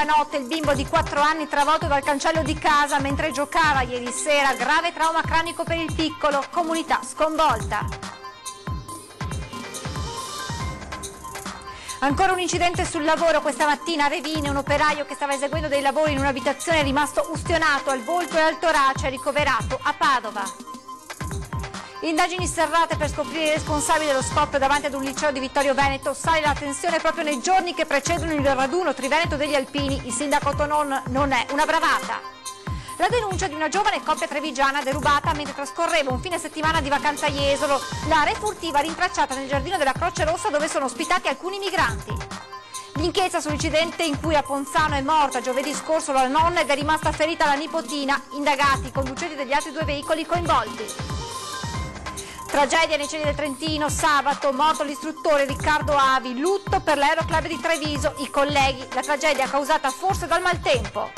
nella notte il bimbo di 4 anni travolto dal cancello di casa mentre giocava ieri sera, grave trauma cranico per il piccolo, comunità sconvolta. Ancora un incidente sul lavoro questa mattina a Revine, un operaio che stava eseguendo dei lavori in un'abitazione è rimasto ustionato al volto e al torace, ricoverato a Padova. Indagini serrate per scoprire i responsabili dello scoppio davanti ad un liceo di Vittorio Veneto. Sale la tensione proprio nei giorni che precedono il raduno Triveneto degli Alpini. Il sindaco Tonon non è una bravata. La denuncia di una giovane coppia trevigiana derubata mentre trascorreva un fine settimana di vacanza a Jesolo. L'area furtiva rintracciata nel giardino della Croce Rossa dove sono ospitati alcuni migranti. L'inchiesta sull'incidente in cui a Ponzano è morta giovedì scorso la nonna ed è rimasta ferita la nipotina. Indagati i conducenti degli altri 2 veicoli coinvolti. Tragedia nei cieli del Trentino, sabato, morto l'istruttore Riccardo Avi, lutto per l'Aeroclub di Treviso, i colleghi, la tragedia causata forse dal maltempo.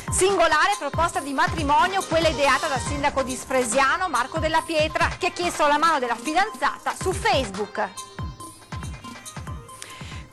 Singolare proposta di matrimonio, quella ideata dal sindaco di Spresiano, Marco Della Pietra, che ha chiesto la mano della fidanzata su Facebook.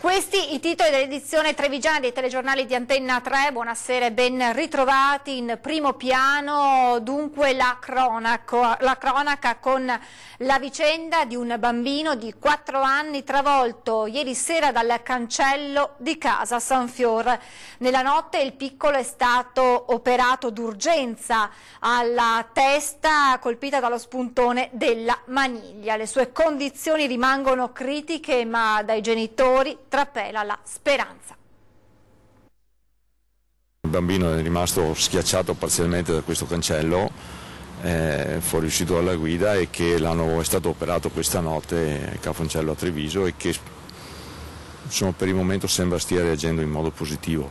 Questi i titoli dell'edizione trevigiana dei telegiornali di Antenna 3, buonasera e ben ritrovati. In primo piano dunque la cronaca con la vicenda di un bambino di 4 anni travolto ieri sera dal cancello di casa Sanfior. Nella notte il piccolo è stato operato d'urgenza alla testa colpita dallo spuntone della maniglia. Le sue condizioni rimangono critiche ma dai genitori trapela la speranza. Il bambino è rimasto schiacciato parzialmente da questo cancello, fuoriuscito dalla guida e che è stato operato questa notte a Cafoncello a Treviso e che insomma, per il momento sembra stia reagendo in modo positivo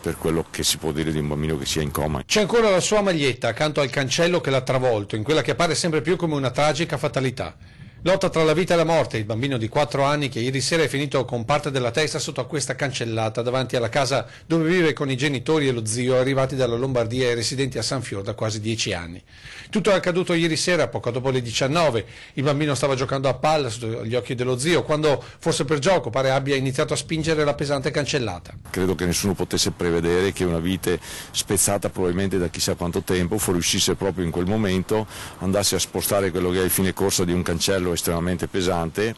per quello che si può dire di un bambino che sia in coma. C'è ancora la sua maglietta accanto al cancello che l'ha travolto, in quella che appare sempre più come una tragica fatalità. Lotta tra la vita e la morte, il bambino di 4 anni che ieri sera è finito con parte della testa sotto a questa cancellata davanti alla casa dove vive con i genitori e lo zio arrivati dalla Lombardia e residenti a Sanfior da quasi 10 anni. Tutto è accaduto ieri sera, poco dopo le 19. Il bambino stava giocando a palla sotto gli occhi dello zio quando, forse per gioco, pare abbia iniziato a spingere la pesante cancellata. Credo che nessuno potesse prevedere che una vite spezzata probabilmente da chissà quanto tempo fuoriuscisse proprio in quel momento, andasse a spostare quello che è il fine corsa di un cancello estremamente pesante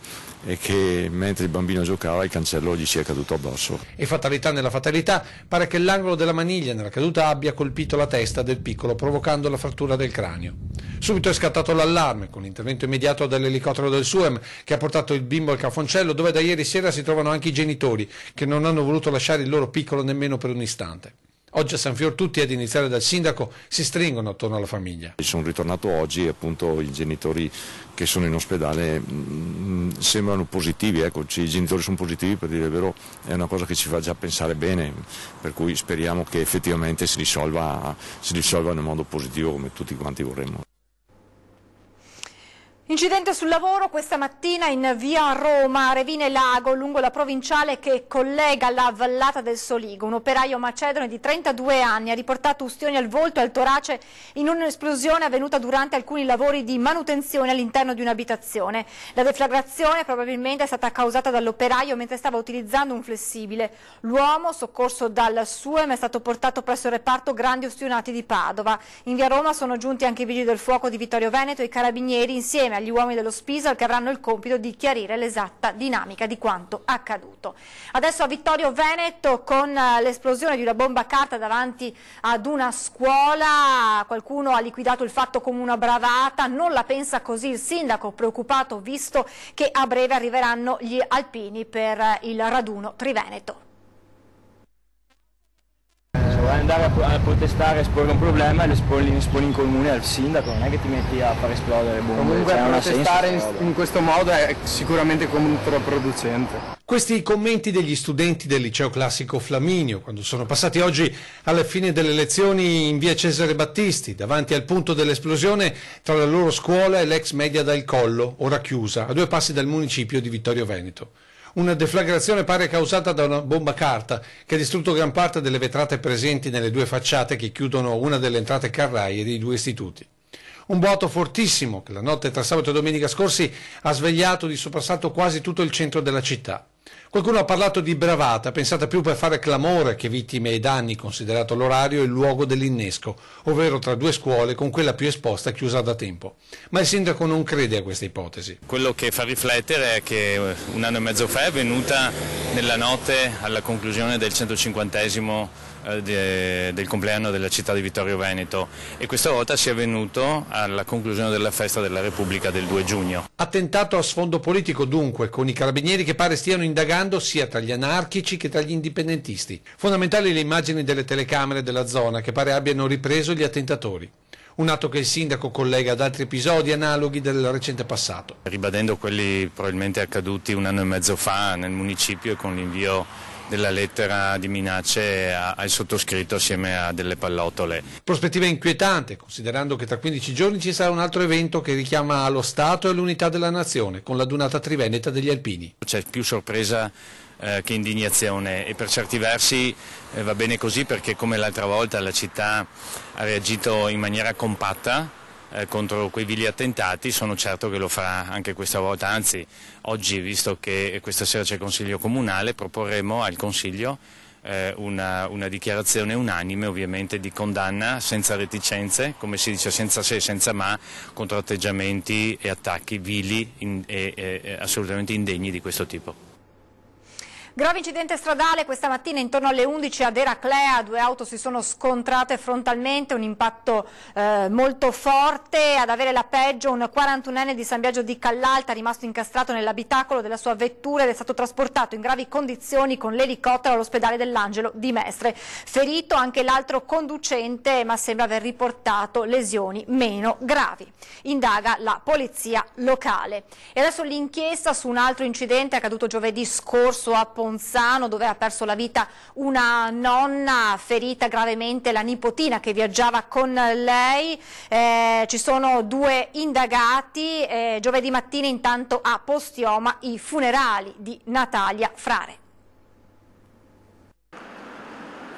e che mentre il bambino giocava il cancello gli sia caduto addosso. E fatalità nella fatalità, pare che l'angolo della maniglia nella caduta abbia colpito la testa del piccolo provocando la frattura del cranio. Subito è scattato l'allarme con l'intervento immediato dell'elicottero del SUEM che ha portato il bimbo al Cafoncello dove da ieri sera si trovano anche i genitori che non hanno voluto lasciare il loro piccolo nemmeno per un istante. Oggi a Sanfior tutti, ad iniziare dal sindaco, si stringono attorno alla famiglia. Sono ritornato oggi e appunto i genitori che sono in ospedale sembrano positivi, ecco, i genitori sono positivi, per dire il vero è una cosa che ci fa già pensare bene, per cui speriamo che effettivamente si risolva in modo positivo come tutti quanti vorremmo. Incidente sul lavoro questa mattina in via Roma, Revine Lago, lungo la provinciale che collega la vallata del Soligo. Un operaio macedone di 32 anni ha riportato ustioni al volto e al torace in un'esplosione avvenuta durante alcuni lavori di manutenzione all'interno di un'abitazione. La deflagrazione probabilmente è stata causata dall'operaio mentre stava utilizzando un flessibile. L'uomo, soccorso dal SUEM, è stato portato presso il reparto Grandi Ustionati di Padova. In via Roma sono giunti anche i vigili del fuoco di Vittorio Veneto e i carabinieri insieme agli uomini dello Spisal che avranno il compito di chiarire l'esatta dinamica di quanto accaduto. Adesso a Vittorio Veneto con l'esplosione di una bomba a carta davanti ad una scuola, qualcuno ha liquidato il fatto come una bravata, non la pensa così il sindaco, preoccupato visto che a breve arriveranno gli alpini per il raduno Triveneto. Vuoi andare a protestare, esporre un problema e lo esponi in comune al sindaco, non è che ti metti a far esplodere bombe. Comunque protestare in questo modo è sicuramente controproducente. Questi i commenti degli studenti del liceo classico Flaminio quando sono passati oggi alla fine delle lezioni in via Cesare Battisti davanti al punto dell'esplosione tra la loro scuola e l'ex media del Collo, ora chiusa, a 2 passi dal municipio di Vittorio Veneto. Una deflagrazione pare causata da una bomba a carta che ha distrutto gran parte delle vetrate presenti nelle 2 facciate che chiudono una delle entrate carraie dei 2 istituti. Un boato fortissimo che la notte tra sabato e domenica scorsi ha svegliato di soprassalto quasi tutto il centro della città. Qualcuno ha parlato di bravata, pensata più per fare clamore che vittime e danni, considerato l'orario e il luogo dell'innesco, ovvero tra due scuole con quella più esposta chiusa da tempo. Ma il sindaco non crede a questa ipotesi. Quello che fa riflettere è che un anno e mezzo fa è venuta nella notte alla conclusione del 150esimo del compleanno della città di Vittorio Veneto e questa volta si è venuto alla conclusione della festa della Repubblica del 2 giugno. Attentato a sfondo politico dunque, con i carabinieri che pare stiano indagando sia tra gli anarchici che tra gli indipendentisti. Fondamentali le immagini delle telecamere della zona che pare abbiano ripreso gli attentatori. Un atto che il sindaco collega ad altri episodi analoghi del recente passato. Ribadendo quelli probabilmente accaduti un anno e mezzo fa nel municipio e con l'invio della lettera di minacce al sottoscritto assieme a delle pallottole. Prospettiva inquietante, considerando che tra 15 giorni ci sarà un altro evento che richiama allo Stato e all'unità della nazione, con la Dunata Triveneta degli Alpini. C'è più sorpresa che indignazione e per certi versi va bene così perché come l'altra volta la città ha reagito in maniera compatta contro quei vili attentati, sono certo che lo farà anche questa volta, anzi oggi visto che questa sera c'è il Consiglio Comunale proporremo al Consiglio una dichiarazione unanime ovviamente di condanna senza reticenze, come si dice senza se senza ma, contro atteggiamenti e attacchi vili e assolutamente indegni di questo tipo. Grave incidente stradale questa mattina intorno alle 11 ad Eraclea, due auto si sono scontrate frontalmente, un impatto molto forte. Ad avere la peggio un 41enne di San Biagio di Callalta, rimasto incastrato nell'abitacolo della sua vettura ed è stato trasportato in gravi condizioni con l'elicottero all'ospedale dell'Angelo di Mestre. Ferito anche l'altro conducente, ma sembra aver riportato lesioni meno gravi. Indaga la polizia locale. E adesso l'inchiesta su un altro incidente accaduto giovedì scorso a Ponzano, dove ha perso la vita una nonna, ferita gravemente la nipotina che viaggiava con lei. Ci sono due indagati. Giovedì mattina intanto a Postioma i funerali di Natalia Frare.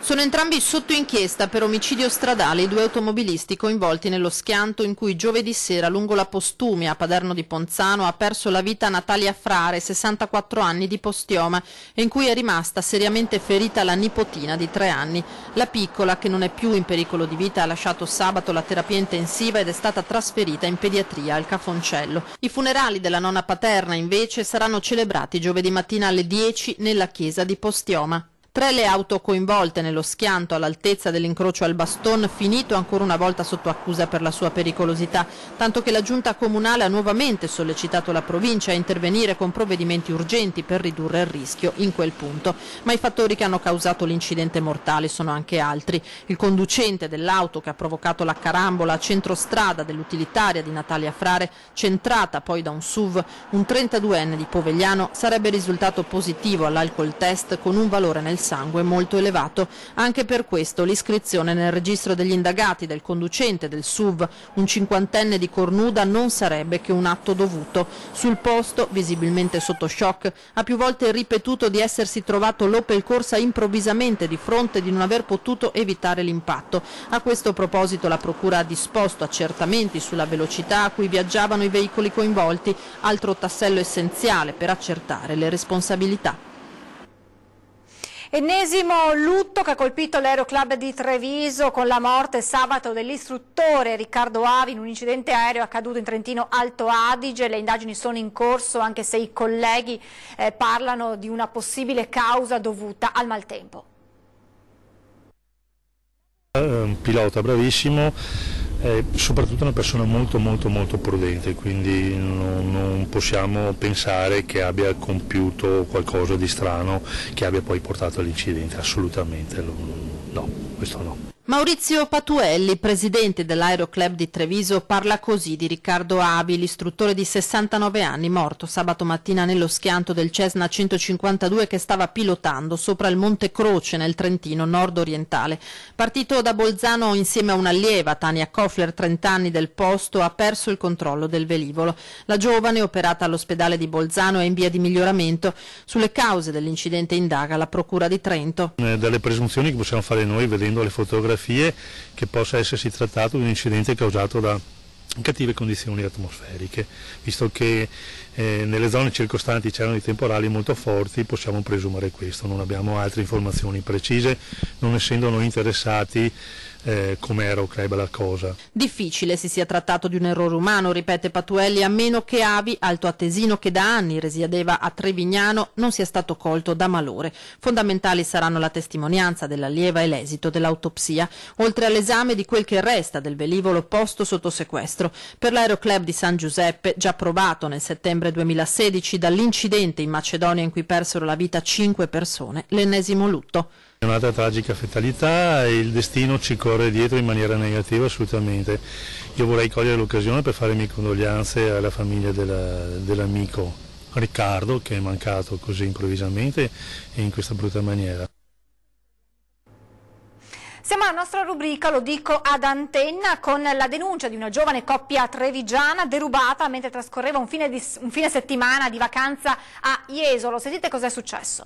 Sono entrambi sotto inchiesta per omicidio stradale i due automobilisti coinvolti nello schianto in cui giovedì sera lungo la Postumia a Paderno di Ponzano ha perso la vita Natalia Frare, 64 anni, di Postioma, e in cui è rimasta seriamente ferita la nipotina di 3 anni. La piccola, che non è più in pericolo di vita, ha lasciato sabato la terapia intensiva ed è stata trasferita in pediatria al Cafoncello. I funerali della nonna paterna invece saranno celebrati giovedì mattina alle 10 nella chiesa di Postioma. 3 le auto coinvolte nello schianto all'altezza dell'incrocio al Baston, finito ancora una volta sotto accusa per la sua pericolosità, tanto che la giunta comunale ha nuovamente sollecitato la provincia a intervenire con provvedimenti urgenti per ridurre il rischio in quel punto. Ma i fattori che hanno causato l'incidente mortale sono anche altri. Il conducente dell'auto che ha provocato la carambola a centrostrada dell'utilitaria di Natalia Frare, centrata poi da un SUV, un 32enne di Povegliano, sarebbe risultato positivo all'alcol test con un valore nel sangue molto elevato. Anche per questo l'iscrizione nel registro degli indagati del conducente del SUV, un 50enne di Cornuda, non sarebbe che un atto dovuto. Sul posto, visibilmente sotto shock, ha più volte ripetuto di essersi trovato l'Opel Corsa improvvisamente di fronte e di non aver potuto evitare l'impatto. A questo proposito la procura ha disposto accertamenti sulla velocità a cui viaggiavano i veicoli coinvolti, altro tassello essenziale per accertare le responsabilità. Ennesimo lutto che ha colpito l'Aeroclub di Treviso con la morte sabato dell'istruttore Riccardo Avi in un incidente aereo accaduto in Trentino Alto Adige. Le indagini sono in corso, anche se i colleghi parlano di una possibile causa dovuta al maltempo. Un pilota bravissimo, soprattutto una persona molto prudente, quindi non possiamo pensare che abbia compiuto qualcosa di strano che abbia poi portato all'incidente, assolutamente no, questo no. Maurizio Patuelli, presidente dell'Aeroclub di Treviso, parla così di Riccardo Abi, l'istruttore di 69 anni, morto sabato mattina nello schianto del Cessna 152 che stava pilotando sopra il Monte Croce nel Trentino nord-orientale. Partito da Bolzano insieme a un'allieva, Tania Koffler, 30 anni, del posto, ha perso il controllo del velivolo. La giovane, operata all'ospedale di Bolzano, è in via di miglioramento. Sulle cause dell'incidente indaga la Procura di Trento. Dalle presunzioni che possiamo fare noi vedendo le fotografie, che possa essersi trattato di un incidente causato da cattive condizioni atmosferiche, visto che nelle zone circostanti c'erano i temporali molto forti, possiamo presumere questo, non abbiamo altre informazioni precise, non essendo noi interessati come Aeroclub la cosa. Difficile si sia trattato di un errore umano, ripete Patuelli, a meno che Avi, altoatesino che da anni risiedeva a Trevignano, non sia stato colto da malore. Fondamentali saranno la testimonianza dell'allieva e l'esito dell'autopsia, oltre all'esame di quel che resta del velivolo posto sotto sequestro. Per l'Aeroclub di San Giuseppe, già provato nel settembre 2016 dall'incidente in Macedonia in cui persero la vita 5 persone, l'ennesimo lutto. È un'altra tragica fatalità e il destino ci corre dietro in maniera negativa assolutamente. Io vorrei cogliere l'occasione per fare le mie condoglianze alla famiglia dell'amico Riccardo, che è mancato così improvvisamente e in questa brutta maniera. Siamo alla nostra rubrica, lo dico ad antenna, con la denuncia di una giovane coppia trevigiana derubata mentre trascorreva un fine settimana di vacanza a Jesolo. Sentite cos'è successo.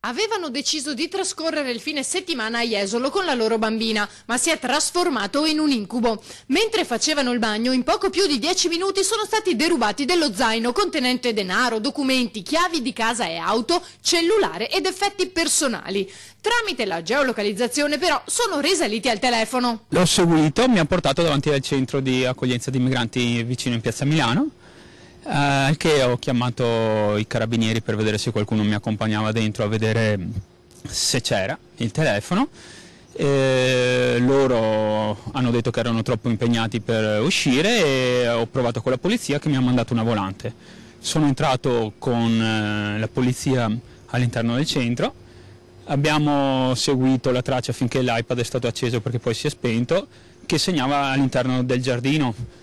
Avevano deciso di trascorrere il fine settimana a Jesolo con la loro bambina, ma si è trasformato in un incubo. Mentre facevano il bagno, in poco più di 10 minuti sono stati derubati dello zaino contenente denaro, documenti, chiavi di casa e auto, cellulare ed effetti personali. Tramite la geolocalizzazione però sono risaliti al telefono. L'ho seguito, mi ha portato davanti al centro di accoglienza di migranti vicino in piazza Milano. Che ho chiamato i carabinieri per vedere se qualcuno mi accompagnava dentro a vedere se c'era il telefono. Loro hanno detto che erano troppo impegnati per uscire e ho provato con la polizia che mi ha mandato una volante. Sono entrato con la polizia all'interno del centro, abbiamo seguito la traccia finché l'iPad è stato acceso perché poi si è spento, che segnava all'interno del giardino.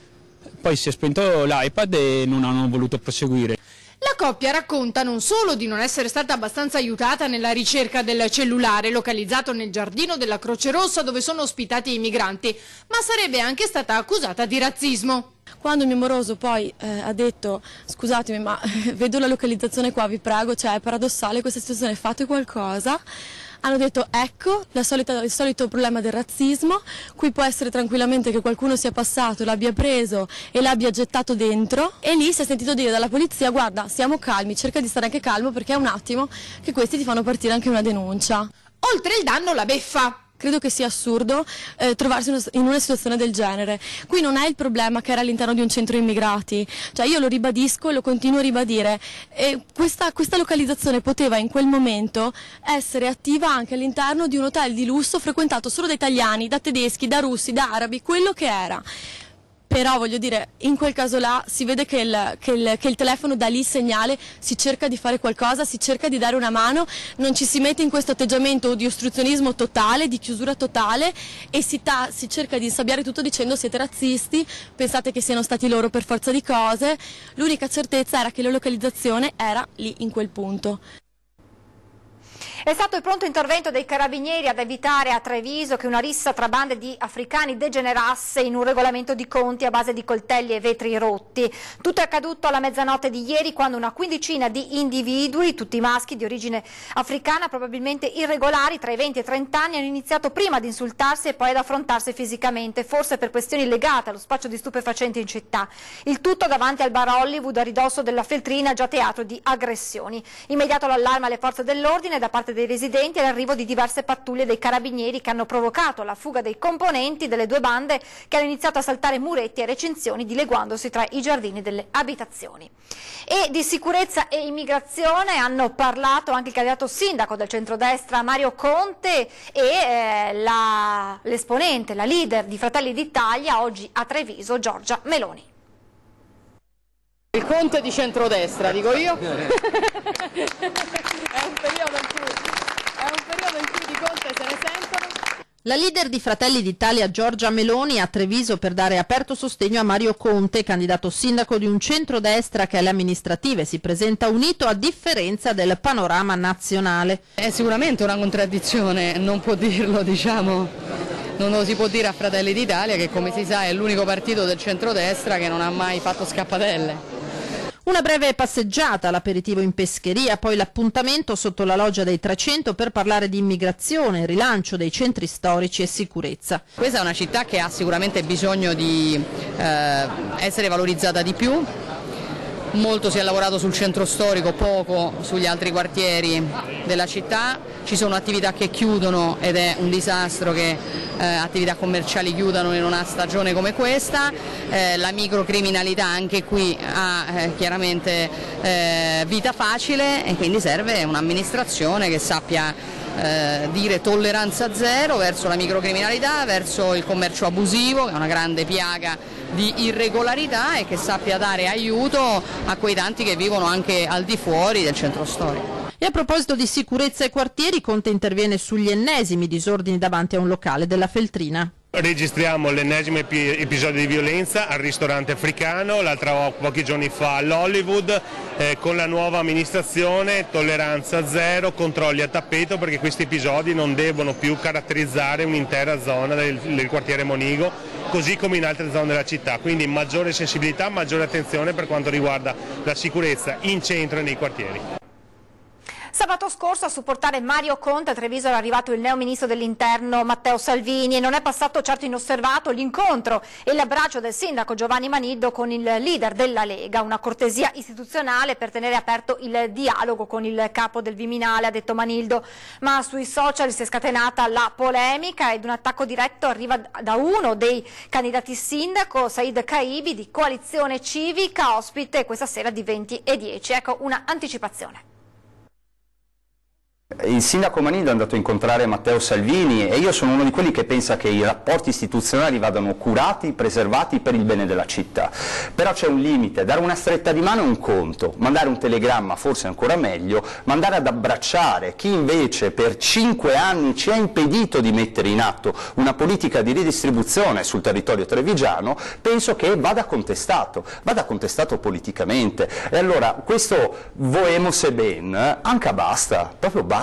Poi si è spento l'iPad e non hanno voluto proseguire. La coppia racconta non solo di non essere stata abbastanza aiutata nella ricerca del cellulare localizzato nel giardino della Croce Rossa dove sono ospitati i migranti, ma sarebbe anche stata accusata di razzismo. Quando il mio moroso poi ha detto scusatemi ma vedo la localizzazione qua, vi prego, cioè è paradossale questa situazione, fate qualcosa. Hanno detto ecco il solito problema del razzismo, qui può essere tranquillamente che qualcuno sia passato, l'abbia preso e l'abbia gettato dentro, e lì si è sentito dire dalla polizia guarda stiamo calmi, cerca di stare anche calmo perché è un attimo che questi ti fanno partire anche una denuncia. Oltre il danno la beffa. Credo che sia assurdo trovarsi in una situazione del genere. Qui non è il problema che era all'interno di un centro immigrati, cioè io lo ribadisco e lo continuo a ribadire, questa localizzazione poteva in quel momento essere attiva anche all'interno di un hotel di lusso frequentato solo da italiani, da tedeschi, da russi, da arabi, quello che era. Però voglio dire, in quel caso là si vede che il telefono dà lì il segnale, si cerca di fare qualcosa, si cerca di dare una mano, non ci si mette in questo atteggiamento di ostruzionismo totale, di chiusura totale e si cerca di insabbiare tutto dicendo siete razzisti, pensate che siano stati loro per forza di cose. L'unica certezza era che la localizzazione era lì in quel punto. È stato il pronto intervento dei carabinieri ad evitare a Treviso che una rissa tra bande di africani degenerasse in un regolamento di conti a base di coltelli e vetri rotti. Tutto è accaduto alla mezzanotte di ieri quando una quindicina di individui, tutti maschi di origine africana, probabilmente irregolari, tra i 20 e i 30 anni, hanno iniziato prima ad insultarsi e poi ad affrontarsi fisicamente, forse per questioni legate allo spaccio di stupefacenti in città. Il tutto davanti al bar Hollywood a ridosso della Feltrina, già teatro di aggressioni. Immediato l'allarme alle forze dell'ordine da parte dei residenti e l'arrivo di diverse pattuglie dei carabinieri che hanno provocato la fuga dei componenti delle due bande che hanno iniziato a saltare muretti e recinzioni dileguandosi tra i giardini delle abitazioni. E di sicurezza e immigrazione hanno parlato anche il candidato sindaco del centrodestra Mario Conte e l'esponente, la leader di Fratelli d'Italia oggi a Treviso, Giorgia Meloni. Il Conte di centrodestra, dico io. È un periodo in cui di Conte se ne sentono. La leader di Fratelli d'Italia Giorgia Meloni a Treviso per dare aperto sostegno a Mario Conte, candidato sindaco di un centrodestra che alle amministrative si presenta unito a differenza del panorama nazionale. È sicuramente una contraddizione, non può dirlo, diciamo. Non lo si può dire a Fratelli d'Italia che come si sa è l'unico partito del centrodestra che non ha mai fatto scappatelle. Una breve passeggiata, l'aperitivo in pescheria, poi l'appuntamento sotto la loggia dei 300 per parlare di immigrazione, rilancio dei centri storici e sicurezza. Questa è una città che ha sicuramente bisogno di essere valorizzata di più. molto si è lavorato sul centro storico, poco sugli altri quartieri della città, ci sono attività che chiudono ed è un disastro che attività commerciali chiudano in una stagione come questa, la microcriminalità anche qui ha chiaramente vita facile e quindi serve un'amministrazione che sappia dire tolleranza zero verso la microcriminalità, verso il commercio abusivo che è una grande piaga di irregolarità e che sappia dare aiuto a quei tanti che vivono anche al di fuori del centro storico. E a proposito di sicurezza ai quartieri, Conte interviene sugli ennesimi disordini davanti a un locale della Feltrina. Registriamo l'ennesimo episodio di violenza al ristorante africano, pochi giorni fa all'Hollywood, con la nuova amministrazione, tolleranza zero, controlli a tappeto, perché questi episodi non devono più caratterizzare un'intera zona del quartiere Monigo, così come in altre zone della città, quindi maggiore sensibilità, maggiore attenzione per quanto riguarda la sicurezza in centro e nei quartieri. Sabato scorso a supportare Mario Conte a Treviso era arrivato il neo ministro dell'Interno Matteo Salvini e non è passato certo inosservato l'incontro e l'abbraccio del sindaco Giovanni Maniddo con il leader della Lega, una cortesia istituzionale per tenere aperto il dialogo con il capo del Viminale, ha detto Maniddo, ma sui social si è scatenata la polemica ed un attacco diretto arriva da uno dei candidati sindaco, Said Caibi di Coalizione Civica, ospite questa sera di 20 e 10. Ecco una anticipazione. Il sindaco Maniddo è andato a incontrare Matteo Salvini e io sono uno di quelli che pensa che i rapporti istituzionali vadano curati, preservati per il bene della città. Però c'è un limite, dare una stretta di mano è un conto, mandare un telegramma forse ancora meglio, mandare ad abbracciare chi invece per 5 anni ci ha impedito di mettere in atto una politica di ridistribuzione sul territorio trevigiano, penso che vada contestato politicamente. E allora questo voemos e ben, anche basta, proprio basta.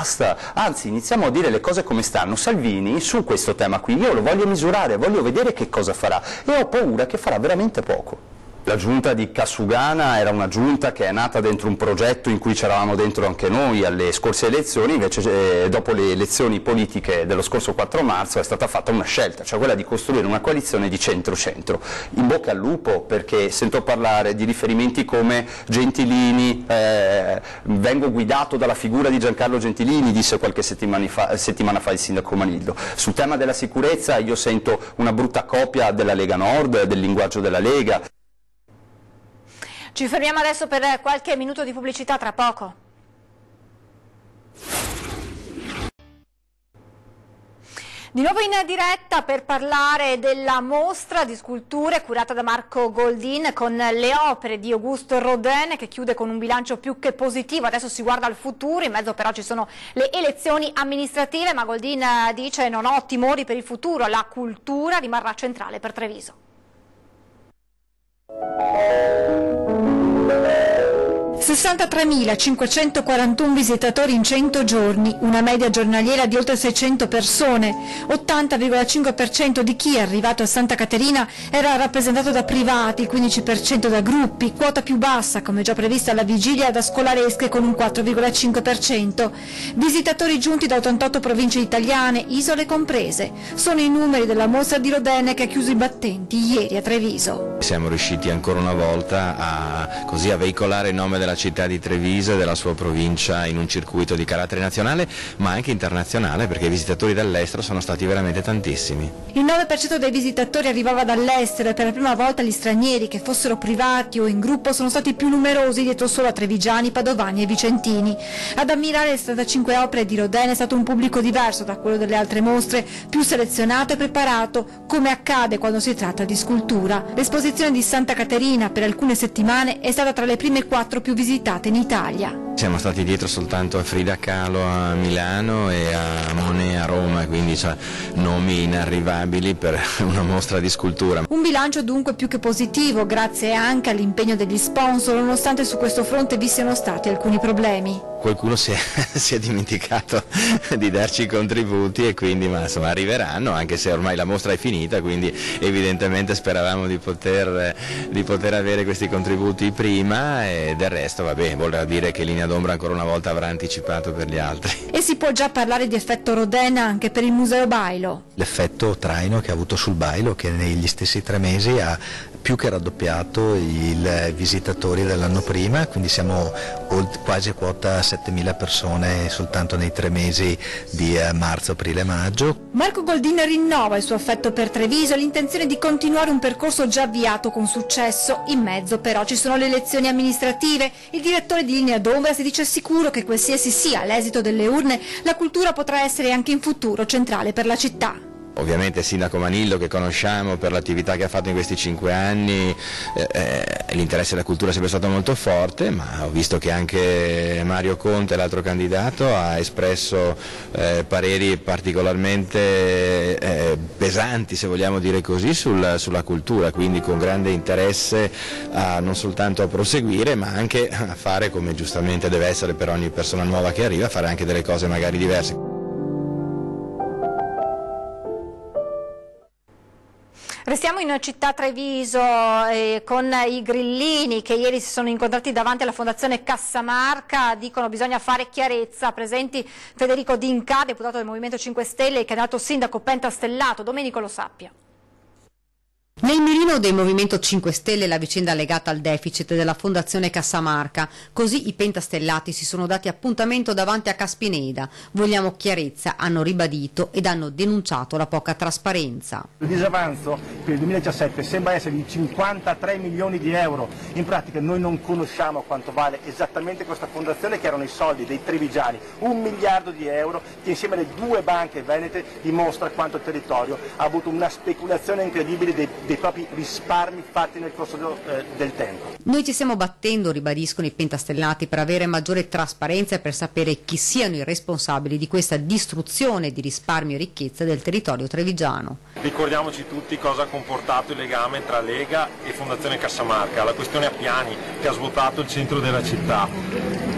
Anzi, iniziamo a dire le cose come stanno. Salvini su questo tema qui io lo voglio misurare, voglio vedere che cosa farà e ho paura che farà veramente poco. La giunta di Cassugana era una giunta che è nata dentro un progetto in cui c'eravamo dentro anche noi alle scorse elezioni, invece dopo le elezioni politiche dello scorso 4 marzo è stata fatta una scelta, cioè quella di costruire una coalizione di centro-centro. In bocca al lupo, perché sento parlare di riferimenti come Gentilini, vengo guidato dalla figura di Giancarlo Gentilini, disse qualche settimana fa il sindaco Maniddo. Sul tema della sicurezza io sento una brutta copia della Lega Nord, del linguaggio della Lega. Ci fermiamo adesso per qualche minuto di pubblicità, tra poco. Di nuovo in diretta per parlare della mostra di sculture curata da Marco Goldin con le opere di Auguste Rodin che chiude con un bilancio più che positivo. Adesso si guarda al futuro, in mezzo però ci sono le elezioni amministrative, ma Goldin dice non ho timori per il futuro, la cultura rimarrà centrale per Treviso. 63.541 visitatori in 100 giorni, una media giornaliera di oltre 600 persone, 80,5% di chi è arrivato a Santa Caterina era rappresentato da privati, il 15% da gruppi, quota più bassa come già prevista alla vigilia da scolaresche con un 4,5%. Visitatori giunti da 88 province italiane, isole comprese. Sono i numeri della mostra di Rodin che ha chiuso i battenti ieri a Treviso. Siamo riusciti ancora una volta a veicolare il nome della città di Treviso e della sua provincia in un circuito di carattere nazionale ma anche internazionale, perché i visitatori dall'estero sono stati veramente tantissimi. Il 9% dei visitatori arrivava dall'estero e per la prima volta gli stranieri, che fossero privati o in gruppo, sono stati più numerosi dietro solo a trevigiani, padovani e vicentini. Ad ammirare le 75 opere di Rodin è stato un pubblico diverso da quello delle altre mostre, più selezionato e preparato, come accade quando si tratta di scultura. L'esposizione di Santa Caterina per alcune settimane è stata tra le prime 4 più visitate in Italia. Siamo stati dietro soltanto a Frida Kahlo a Milano e a Monet a Roma, quindi nomi inarrivabili per una mostra di scultura. Un bilancio dunque più che positivo, grazie anche all'impegno degli sponsor, nonostante su questo fronte vi siano stati alcuni problemi. Qualcuno si è dimenticato di darci i contributi e quindi insomma, arriveranno, anche se ormai la mostra è finita, quindi evidentemente speravamo di poter avere questi contributi prima e del resto vabbè, vorrà dire che Linea d'Ombra ancora una volta avrà anticipato per gli altri. E si può già parlare di effetto Rodin anche per il Museo Bailo. L'effetto traino che ha avuto sul Bailo, che negli stessi 3 mesi ha più che raddoppiato i visitatori dell'anno prima, quindi siamo quasi a quota 7.000 persone soltanto nei 3 mesi di marzo, aprile e maggio. Marco Goldin rinnova il suo affetto per Treviso e l'intenzione di continuare un percorso già avviato con successo. In mezzo però ci sono le elezioni amministrative. Il direttore di Linea d'Ombra si dice sicuro che qualsiasi sia l'esito delle urne, la cultura potrà essere anche in futuro centrale per la città. Ovviamente il sindaco Manillo, che conosciamo per l'attività che ha fatto in questi 5 anni, l'interesse alla cultura è sempre stato molto forte, ma ho visto che anche Mario Conte, l'altro candidato, ha espresso pareri particolarmente pesanti, se vogliamo dire così, sulla cultura, quindi con grande interesse non soltanto a proseguire, ma anche a fare, come giustamente deve essere per ogni persona nuova che arriva, fare anche delle cose magari diverse. Restiamo in città Treviso con i grillini che ieri si sono incontrati davanti alla Fondazione Cassamarca, dicono bisogna fare chiarezza, presenti Federico D'Inca, deputato del Movimento 5 Stelle e candidato sindaco pentastellato, Domenico Lo Sappia. Nel mirino del Movimento 5 Stelle la vicenda legata al deficit della Fondazione Cassamarca, così i pentastellati si sono dati appuntamento davanti a Caspineda. Vogliamo chiarezza, hanno ribadito ed hanno denunciato la poca trasparenza. Il disavanzo per il 2017 sembra essere di 53 milioni di euro, in pratica noi non conosciamo quanto vale esattamente questa fondazione, che erano i soldi dei trevigiani, 1 miliardo di euro che insieme alle 2 banche venete dimostra quanto il territorio ha avuto una speculazione incredibile dei propri risparmi fatti nel corso del tempo. Noi ci stiamo battendo, ribadiscono i pentastellati, per avere maggiore trasparenza e per sapere chi siano i responsabili di questa distruzione di risparmio e ricchezza del territorio trevigiano. Ricordiamoci tutti cosa ha comportato il legame tra Lega e Fondazione Cassamarca, la questione Appiani che ha svuotato il centro della città.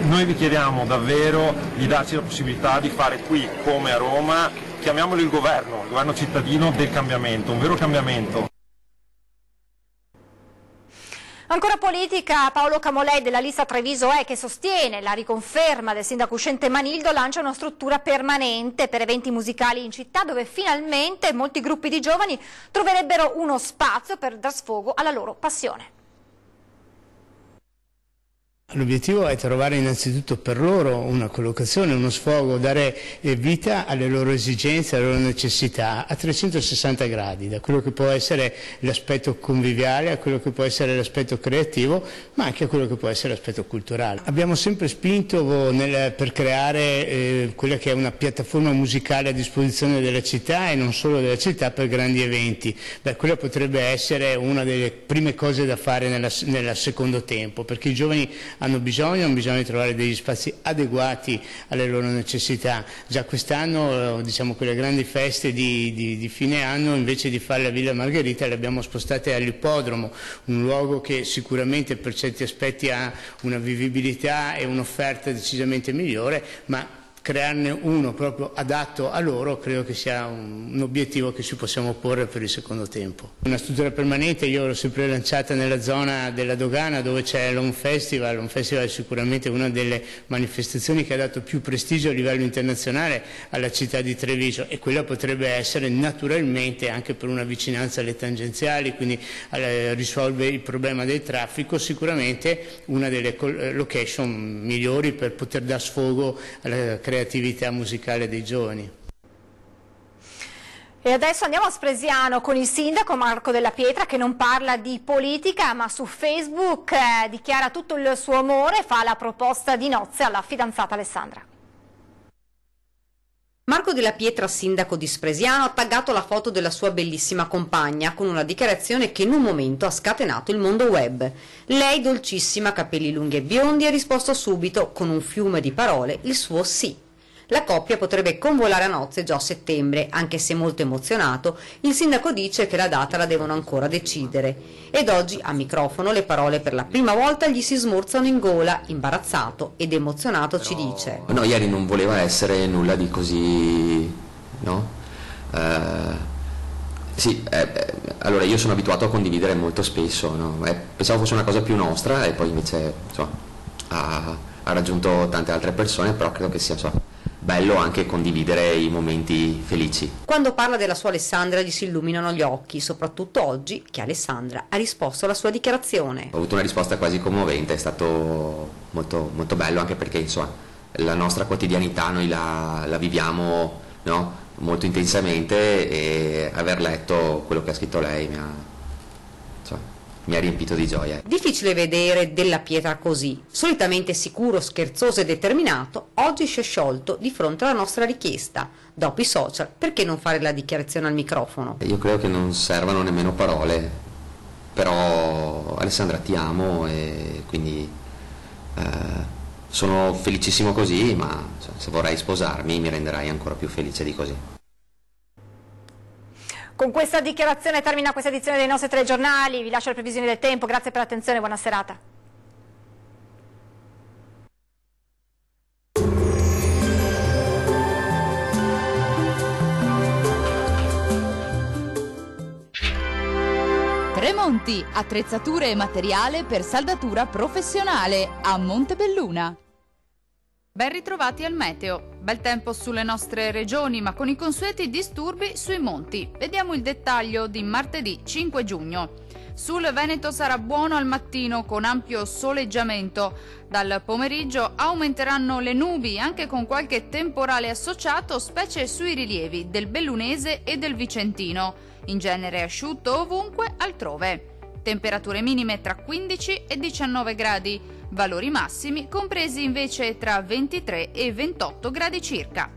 Noi vi chiediamo davvero di darci la possibilità di fare qui, come a Roma, chiamiamolo il governo cittadino del cambiamento, un vero cambiamento. Ancora politica, Paolo Camolei della lista Treviso che sostiene la riconferma del sindaco uscente Manillo, lancia una struttura permanente per eventi musicali in città dove finalmente molti gruppi di giovani troverebbero uno spazio per dar sfogo alla loro passione. L'obiettivo è trovare innanzitutto per loro una collocazione, uno sfogo, dare vita alle loro esigenze, alle loro necessità a 360 gradi, da quello che può essere l'aspetto conviviale a quello che può essere l'aspetto creativo, ma anche a quello che può essere l'aspetto culturale. Abbiamo sempre spinto per creare quella che è una piattaforma musicale a disposizione della città e non solo della città per grandi eventi. Quella potrebbe essere una delle prime cose da fare nel secondo tempo, perché i giovani hanno bisogno di trovare degli spazi adeguati alle loro necessità. Già quest'anno, diciamo, quelle grandi feste di fine anno, invece di farle a Villa Margherita, le abbiamo spostate all'Ippodromo, un luogo che sicuramente per certi aspetti ha una vivibilità e un'offerta decisamente migliore, ma crearne uno proprio adatto a loro credo che sia un obiettivo che ci possiamo porre per il secondo tempo. Una struttura permanente io l'ho sempre lanciata nella zona della Dogana, dove c'è l'Home Festival. L'Home Festival è sicuramente una delle manifestazioni che ha dato più prestigio a livello internazionale alla città di Treviso, e quella potrebbe essere naturalmente, anche per una vicinanza alle tangenziali, quindi risolve il problema del traffico, sicuramente una delle location migliori per poter dar sfogo alla creatività musicale dei giovani. E adesso andiamo a Spresiano con il sindaco Marco Della Pietra, che non parla di politica ma su Facebook dichiara tutto il suo amore e fa la proposta di nozze alla fidanzata Alessandra. Marco Della Pietra, sindaco di Spresiano, ha taggato la foto della sua bellissima compagna con una dichiarazione che in un momento ha scatenato il mondo web. Lei, dolcissima, capelli lunghi e biondi, ha risposto subito, con un fiume di parole, il suo sì. La coppia potrebbe convolare a nozze già a settembre, anche se molto emozionato, il sindaco dice che la data la devono ancora decidere. Ed oggi, a microfono, le parole per la prima volta gli si smorzano in gola, imbarazzato ed emozionato ci dice. No, ieri non voleva essere nulla di così, no? Allora io sono abituato a condividere molto spesso, no? Pensavo fosse una cosa più nostra e poi invece, insomma, ha raggiunto tante altre persone, però credo che sia, insomma, bello anche condividere i momenti felici. Quando parla della sua Alessandra gli si illuminano gli occhi, soprattutto oggi che Alessandra ha risposto alla sua dichiarazione. Ho avuto una risposta quasi commovente, è stato molto, molto bello, anche perché insomma la nostra quotidianità noi la viviamo, no? Molto intensamente, e aver letto quello che ha scritto lei mi ha riempito di gioia. Difficile vedere Della Pietra così, solitamente sicuro, scherzoso e determinato, oggi si è sciolto di fronte alla nostra richiesta. Dopo i social, perché non fare la dichiarazione al microfono? Io credo che non servano nemmeno parole, però Alessandra ti amo e quindi sono felicissimo così, ma se vorrai sposarmi mi renderai ancora più felice di così. Con questa dichiarazione termina questa edizione dei nostri telegiornali, vi lascio le previsioni del tempo, grazie per l'attenzione, buona serata. Tremonti, attrezzature e materiale per saldatura professionale a Montebelluna. Ben ritrovati al meteo. Bel tempo sulle nostre regioni, ma con i consueti disturbi sui monti. Vediamo il dettaglio di martedì 5 giugno. Sul Veneto sarà buono al mattino con ampio soleggiamento. Dal pomeriggio aumenteranno le nubi, anche con qualche temporale associato, specie sui rilievi del Bellunese e del Vicentino. In genere asciutto ovunque altrove. Temperature minime tra 15 e 19 gradi, valori massimi compresi invece tra 23 e 28 gradi circa.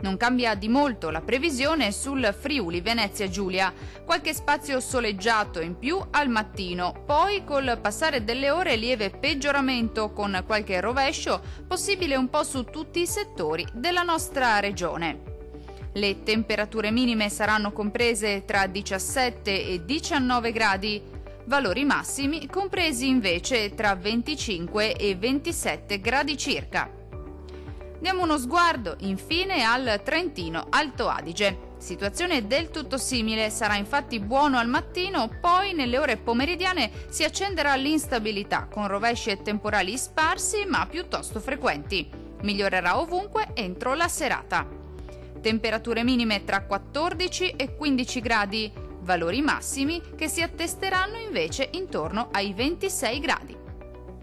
Non cambia di molto la previsione sul Friuli Venezia Giulia, qualche spazio soleggiato in più al mattino, poi col passare delle ore lieve peggioramento con qualche rovescio possibile un po' su tutti i settori della nostra regione. Le temperature minime saranno comprese tra 17 e 19 gradi, valori massimi compresi invece tra 25 e 27 gradi circa. Diamo uno sguardo infine al Trentino Alto Adige. Situazione del tutto simile, sarà infatti buono al mattino, poi nelle ore pomeridiane si accenderà l'instabilità con rovesci e temporali sparsi ma piuttosto frequenti. Migliorerà ovunque entro la serata. Temperature minime tra 14 e 15 gradi, valori massimi che si attesteranno invece intorno ai 26 gradi.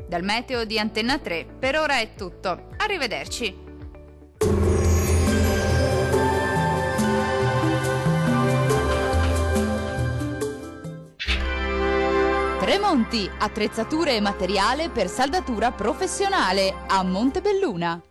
Dal meteo di Antenna 3 per ora è tutto. Arrivederci. Tremonti, attrezzature e materiale per saldatura professionale a Montebelluna.